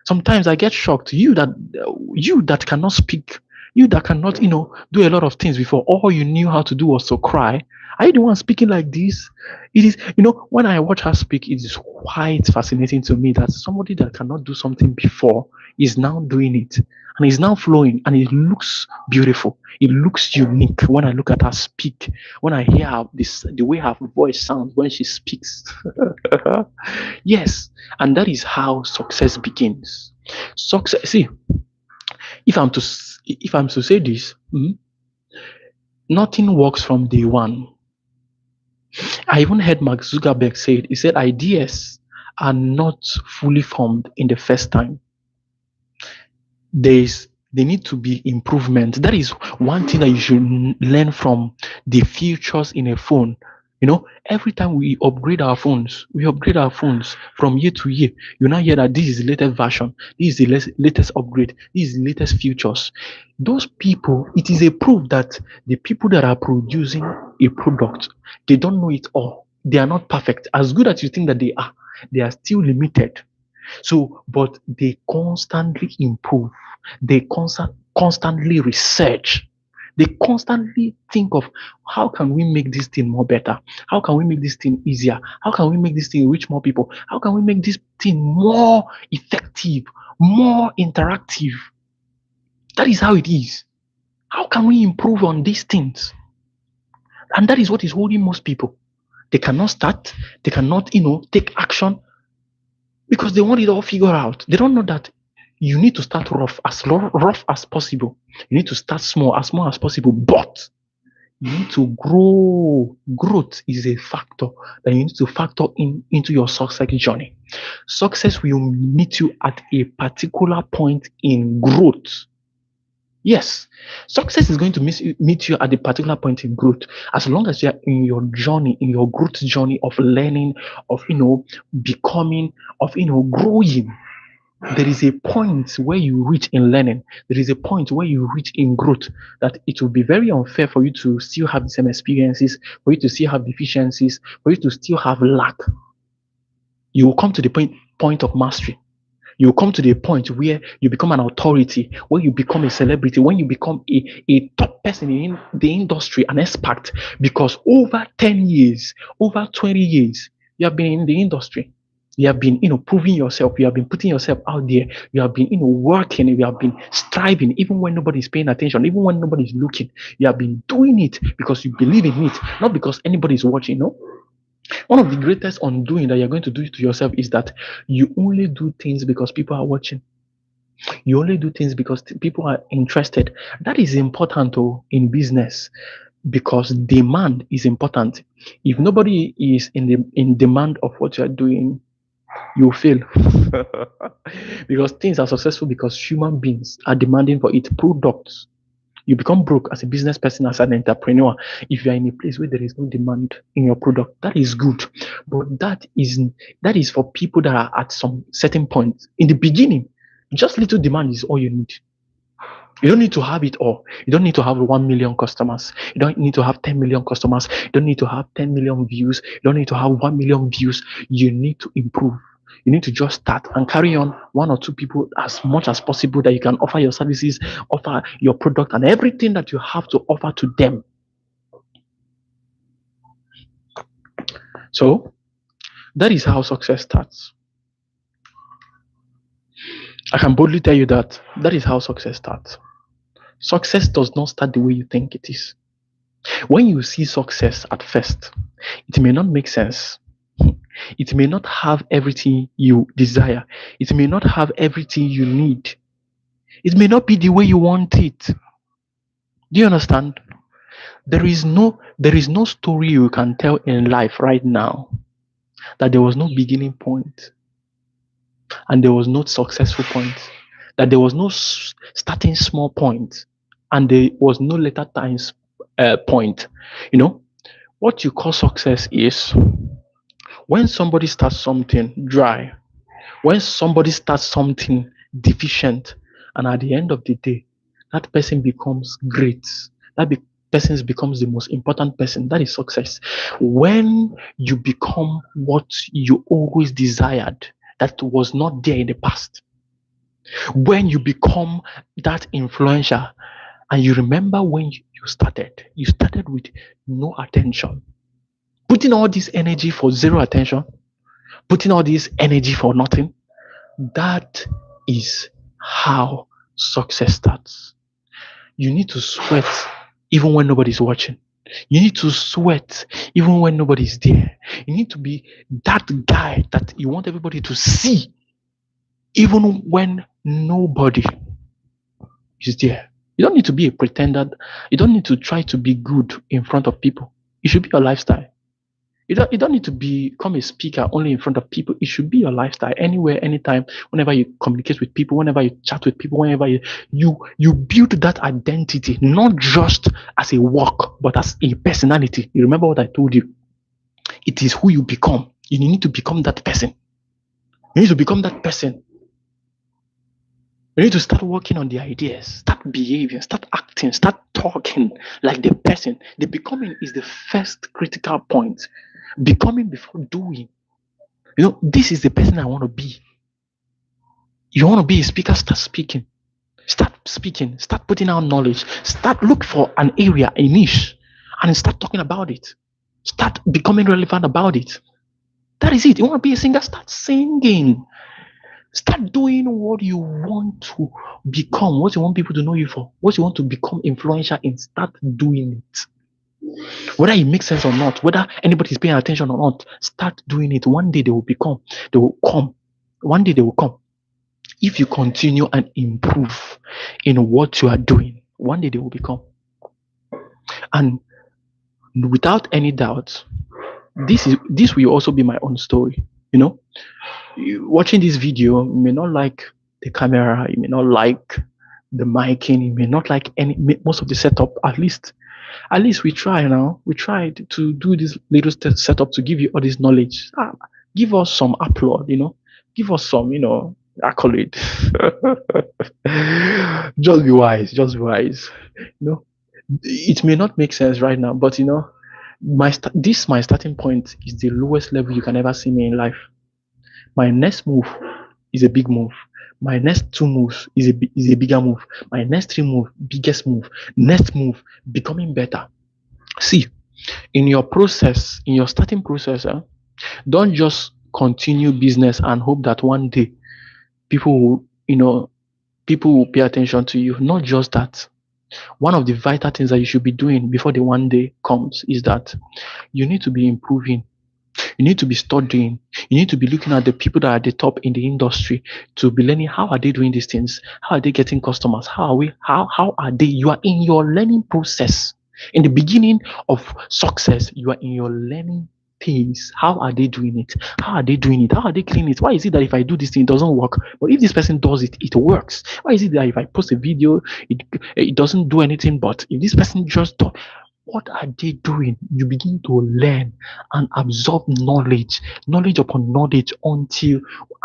Sometimes I get shocked. You that cannot speak, you that cannot, do a lot of things before. All you knew how to do was to cry. Are you the one speaking like this? It is, when I watch her speak, it is quite fascinating to me that somebody that cannot do something before is now doing it. and it's now flowing, and it looks beautiful. It looks unique when I look at her speak, when I hear her, the way her voice sounds when she speaks. Yes, and that is how success begins. Success. See, if I'm to say this, nothing works from day one. I even heard Mark Zuckerberg say it. He said ideas are not fully formed in the first time. There need to be improvement. That is one thing that you should learn from the features in a phone. Every time we upgrade our phones from year to year. You now hear that this is the latest version, this is the latest upgrade, this is the latest features. Those people, it is a proof that the people that are producing a product, they don't know it all. They are not perfect. As good as you think that they are still limited. So, but they constantly improve. They constantly research. They constantly think of how can we make this thing more better? How can we make this thing easier? How can we make this thing reach more people? How can we make this thing more effective, more interactive? That is how it is. How can we improve on these things? And that is what is holding most people. They cannot start, they cannot, take action because they want it all figured out. They don't know that you need to start rough as possible. You need to start small as possible, but you need to grow. Growth is a factor that you need to factor into your success journey. Success will meet you at a particular point in growth. Yes, success is going to meet you at a particular point in growth. As long as you are in your journey, in your growth journey of learning, of becoming, of growing, there is a point where you reach in learning. There is a point where you reach in growth that it will be very unfair for you to still have the same experiences, for you to still have deficiencies, for you to still have lack. You will come to the point of mastery. You come to the point where you become an authority, where you become a celebrity, when you become a top person in the industry, an expert, because over 10 years, over 20 years, you have been in the industry. You have been, proving yourself. You have been putting yourself out there. You have been, working. You have been striving, even when nobody's paying attention, even when nobody's looking. You have been doing it because you believe in it, not because anybody's watching. One of the greatest undoing that you're going to do to yourself is that you only do things because people are watching. You only do things because people are interested. That is important in business because demand is important. If nobody is in demand of what you're doing, you fail. Because things are successful because human beings are demanding for it. Products. You become broke as a business person, as an entrepreneur, if you are in a place where there is no demand in your product. That is good, but that is for people that are at some certain point. In the beginning, just little demand is all you need. You don't need to have it all. You don't need to have 1 million customers. You don't need to have 10 million customers. You don't need to have 10 million views. You don't need to have 1 million views. You need to improve. You need to just start and carry on one or two people as much as possible that you can offer your services, offer your product, and everything that you have to offer to them. So that is how success starts. I can boldly tell you that is how success starts. Success does not start the way you think it is. When you see success at first, it may not make sense. It may not have everything you desire. It may not have everything you need. It may not be the way you want it. Do you understand? There is no story you can tell in life right now that there was no beginning point and there was no successful point, that there was no starting small point and there was no later times point. What you call success is when somebody starts something dry, when somebody starts something deficient, and at the end of the day, that person becomes great. That person becomes the most important person. That is success. When you become what you always desired, that was not there in the past. When you become that influential, and you remember when you started with no attention, putting all this energy for zero attention, putting all this energy for nothing. That is how success starts. You need to sweat even when nobody's watching. You need to sweat even when nobody's there. You need to be that guy that you want everybody to see even when nobody is there. You don't need to be a pretender. You don't need to try to be good in front of people. It should be your lifestyle. You don't need to become a speaker only in front of people. It should be your lifestyle anywhere, anytime, whenever you communicate with people, whenever you chat with people, whenever you build that identity, not just as a work, but as a personality. You remember what I told you? It is who you become. You need to become that person. You need to become that person. You need to start working on the ideas, start behaving, start acting, start talking like the person. The becoming is the first critical point. Becoming before doing. This is the person I want to be. You want to be a speaker, start speaking. Start speaking, start putting out knowledge, start look for an area, a niche, and start talking about it. Start becoming relevant about it. That is it. You want to be a singer, start singing. Start doing what you want to become, what you want people to know you for, what you want to become influential in. Start doing it. Whether it makes sense or not, whether anybody is paying attention or not, start doing it. One day they will come. One day they will come. If you continue and improve in what you are doing, one day they will become. And without any doubt, this will also be my own story. Watching this video, you may not like the camera, you may not like the miking, you may not like most of the setup. At least we try now. We tried to do this little setup to give you all this knowledge. Give us some applaud, give us some, accolade. Just be wise, just be wise. It may not make sense right now, but my starting point is the lowest level you can ever see me in life. My next move is a big move. My next 2 moves is a bigger move. My next 3 move, biggest move. Next move, becoming better. See, in your process, in your starting process, don't just continue business and hope that one day people will pay attention to you. Not just that. One of the vital things that you should be doing before the one day comes is that you need to be improving. You need to be studying. You need to be looking at the people that are at the top in the industry to be learning how are they doing these things? How are they getting customers? How are they? You are in your learning process. In the beginning of success, you are in your learning phase. How are they doing it? How are they doing it? How are they cleaning it? Why is it that if I do this thing, it doesn't work? But if this person does it, it works. Why is it that if I post a video, it doesn't do anything? But if this person just does, what are they doing? You begin to learn and absorb knowledge upon knowledge until,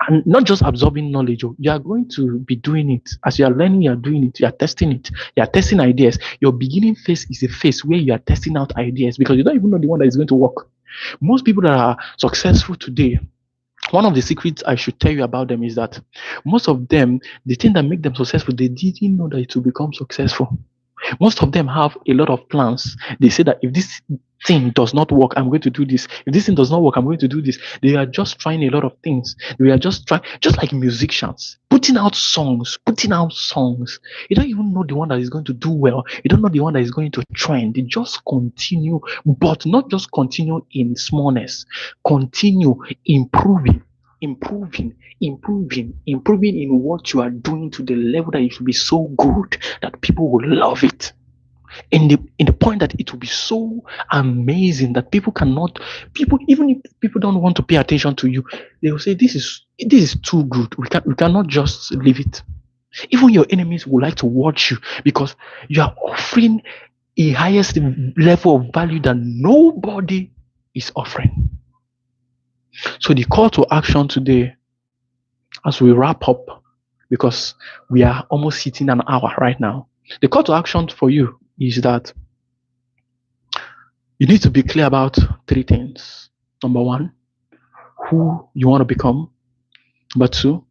and not just absorbing knowledge, you are going to be doing it. As you are learning, you are doing it, you are testing it, you are testing ideas. Your beginning phase is a phase where you are testing out ideas because you don't even know the one that is going to work. Most people that are successful today, one of the secrets I should tell you about them is that most of them, the thing that make them successful, they didn't know that it will become successful. Most of them have a lot of plans. They say that if this thing does not work, I'm going to do this. If this thing does not work, I'm going to do this. They are just trying a lot of things. They are just trying, just like musicians, putting out songs. You don't even know the one that is going to do well. You don't know the one that is going to trend. They just continue, but not just continue in smallness. Continue improving in what you are doing to the level that it will be so good that people will love it. In the point that it will be so amazing that even if people don't want to pay attention to you, they will say this is too good. We cannot just leave it. Even your enemies would like to watch you because you are offering a highest level of value that nobody is offering. So the call to action today, as we wrap up, because we are almost hitting an hour right now, the call to action for you is that you need to be clear about 3 things. Number 1, who you want to become. Number 2,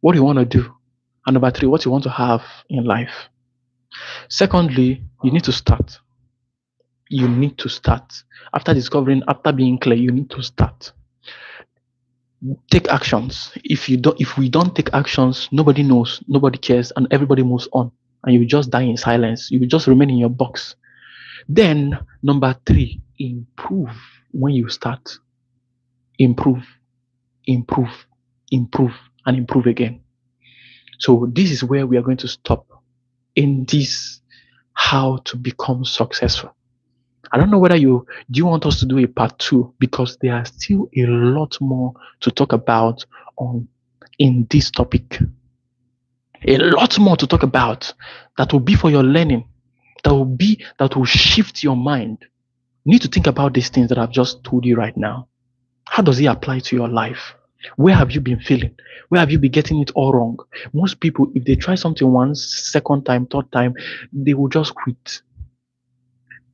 what you want to do. And number 3, what you want to have in life. Secondly, you need to start. After being clear, you need to start. Take actions. If we don't take actions, nobody knows, nobody cares, and everybody moves on. And you just die in silence. You will just remain in your box. Then number three, improve when you start. Improve, improve, improve, and improve again. So this is where we are going to stop in this how to become successful. I don't know whether you do you want us to do a part two, because there are still a lot more to talk about on in this topic. A lot more to talk about that will be for your learning, that will shift your mind. You need to think about these things that I've just told you right now. How does it apply to your life? Where have you been failing? Where have you been getting it all wrong? Most people, if they try something once, second time, third time, they will just quit.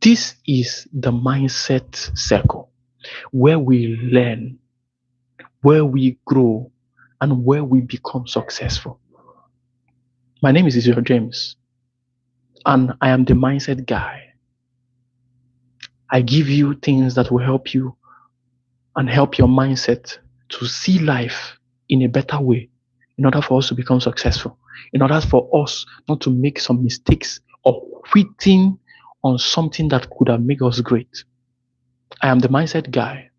This is the mindset circle where we learn, where we grow, and where we become successful. My name is James, and I am the mindset guy. I give you things that will help you and help your mindset to see life in a better way in order for us to become successful, in order for us not to make some mistakes or quitting on something that could have made us great. I am the mindset guy.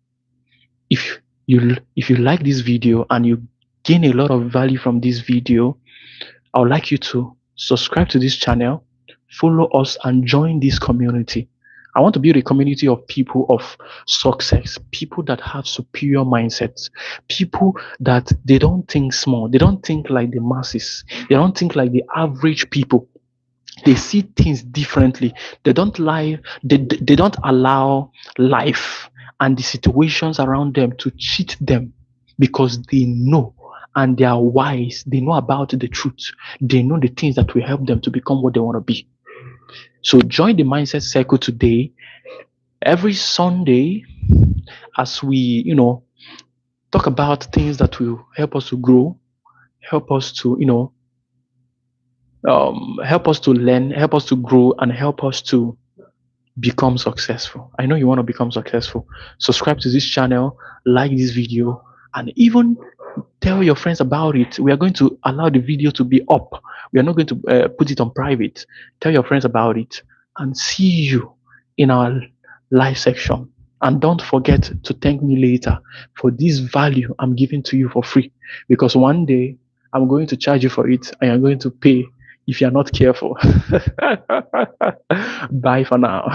If you like this video and you gain a lot of value from this video, I would like you to subscribe to this channel, follow us, and join this community. I want to build a community of people of success, people that have superior mindsets, people that they don't think small, they don't think like the masses, they don't think like the average people. They see things differently. They don't lie, they don't allow life and the situations around them to cheat them, because they know and they are wise. They know about the truth. They know the things that will help them to become what they want to be. So join the mindset circle today, every Sunday, as we, talk about things that will help us to grow, help us to, help us to learn, help us to grow, and help us to become successful. I know you want to become successful. Subscribe to this channel, like this video, and even tell your friends about it. We are going to allow the video to be up. We are not going to put it on private. Tell your friends about it, and see you in our live section. And don't forget to thank me later for this value I'm giving to you for free, because one day I'm going to charge you for it and you're going to pay if you're not careful. Bye for now.